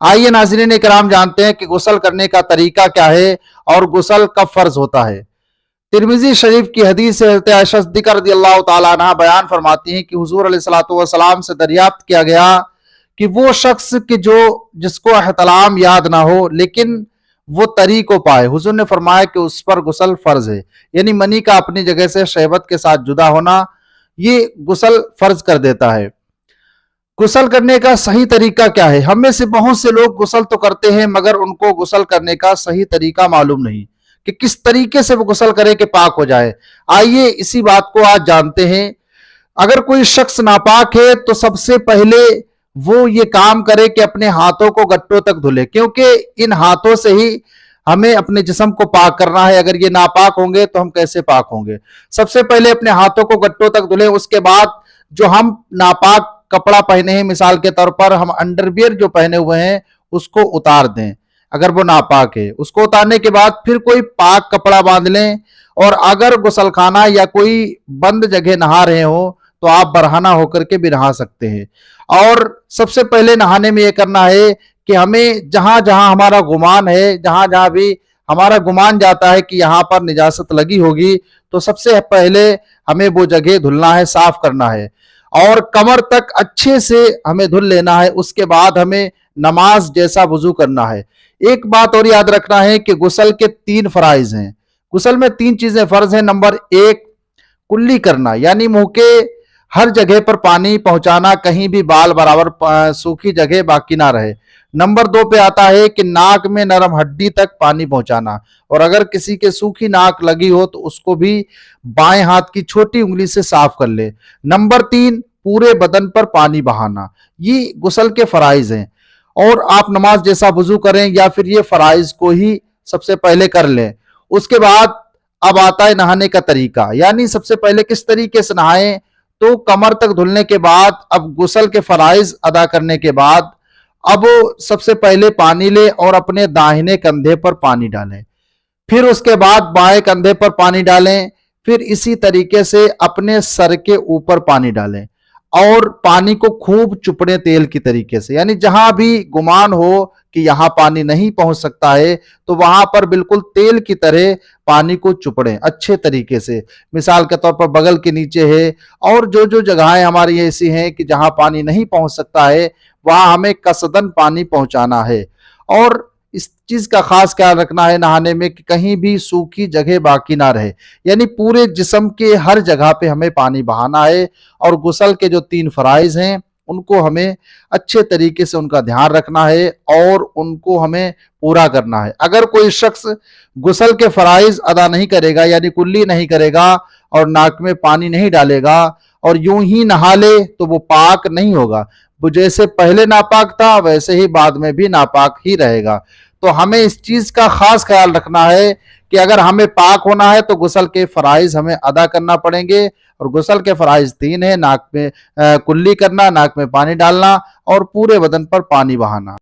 आइए नाज़रीन इकराम जानते हैं कि गुस्ल करने का तरीका क्या है और गुस्ल कब फर्ज होता है। तिरमिजी शरीफ की हदीस से हज़रत आयशा सिद्दीक़ा रज़ियल्लाहु ताला अन्हा बयान फरमाती हैं कि हुज़ूर अलैहिस्सलातु वस्सलाम से दरियाफ्त किया गया कि वो शख्स कि जिसको एहतलाम याद ना हो लेकिन वो तरी को पाए, हुज़ूर ने फरमाया कि उस पर गुस्ल फर्ज है। यानी मनी का अपनी जगह से शहवत के साथ जुदा होना ये गुस्ल फर्ज कर देता है। गुस्ल करने का सही तरीका क्या है? हम में से बहुत से लोग गुस्ल तो करते हैं मगर उनको गुस्ल करने का सही तरीका मालूम नहीं कि किस तरीके से वो गुस्ल करे कि पाक हो जाए। आइए इसी बात को आज जानते हैं। अगर कोई शख्स नापाक है तो सबसे पहले वो ये काम करे कि अपने हाथों को गट्टों तक धुले, क्योंकि इन हाथों से ही हमें अपने जिस्म को पाक करना है। अगर ये नापाक होंगे तो हम कैसे पाक होंगे? सबसे पहले अपने हाथों को गट्टों तक धुलें। उसके बाद जो हम नापाक कपड़ा पहने हैं, मिसाल के तौर पर हम अंडरवियर जो पहने हुए हैं उसको उतार दें। अगर वो नापाक है उसको उतारने के बाद फिर कोई पाक कपड़ा बांध लें। और अगर गुसलखाना या कोई बंद जगह नहा रहे हो तो आप बरहाना होकर के भी नहा सकते हैं। और सबसे पहले नहाने में यह करना है कि हमें जहां जहां हमारा गुमान है, जहां जहां भी हमारा गुमान जाता है कि यहां पर निजासत लगी होगी, तो सबसे पहले हमें वो जगह धुलना है, साफ करना है और कमर तक अच्छे से हमें धुल लेना है। उसके बाद हमें नमाज जैसा वुजू करना है। एक बात और याद रखना है कि गुस्ल के 3 फराइज हैं। गुस्ल में 3 चीजें फर्ज हैं। नंबर 1 कुल्ली करना, यानी मुंह के हर जगह पर पानी पहुंचाना, कहीं भी बाल बराबर सूखी जगह बाकी ना रहे। नंबर 2 पे आता है कि नाक में नरम हड्डी तक पानी पहुंचाना, और अगर किसी के सूखी नाक लगी हो तो उसको भी बाएं हाथ की छोटी उंगली से साफ कर ले। नंबर 3 पूरे बदन पर पानी बहाना। ये गुस्ल के फराइज हैं। और आप नमाज जैसा वुजू करें या फिर ये फराइज को ही सबसे पहले कर लें। उसके बाद अब आता है नहाने का तरीका, यानी सबसे पहले किस तरीके से नहाएं। तो कमर तक धुलने के बाद अब गुस्ल के फराइज अदा करने के बाद अब सबसे पहले पानी ले और अपने दाहिने कंधे पर पानी डालें, फिर उसके बाद बाएं कंधे पर पानी डालें, फिर इसी तरीके से अपने सर के ऊपर पानी डालें और पानी को खूब चुपड़े तेल की तरीके से, यानी जहां भी गुमान हो कि यहां पानी नहीं पहुंच सकता है तो वहां पर बिल्कुल तेल की तरह पानी को चुपड़ें अच्छे तरीके से। मिसाल के तौर पर बगल के नीचे है और जो जगहें हमारी ऐसी हैं कि जहां पानी नहीं पहुंच सकता है वहां हमें कसदन पानी पहुंचाना है। और इस चीज का खास ख्याल रखना है नहाने में कि कहीं भी सूखी जगह बाकी ना रहे, यानी पूरे जिस्म के हर जगह पे हमें पानी बहाना है। और गुस्ल के जो 3 फराइज हैं उनको हमें अच्छे तरीके से उनका ध्यान रखना है और उनको हमें पूरा करना है। अगर कोई शख्स गुस्ल के फराइज अदा नहीं करेगा, यानी कुल्ली नहीं करेगा और नाक में पानी नहीं डालेगा और यूं ही नहा ले तो वो पाक नहीं होगा। वो जैसे पहले नापाक था वैसे ही बाद में भी नापाक ही रहेगा। तो हमें इस चीज का खास ख्याल रखना है कि अगर हमें पाक होना है तो गुस्ल के फराइज हमें अदा करना पड़ेंगे। और गुस्ल के फराइज 3 है, नाक में कुल्ली करना, नाक में पानी डालना और पूरे बदन पर पानी बहाना।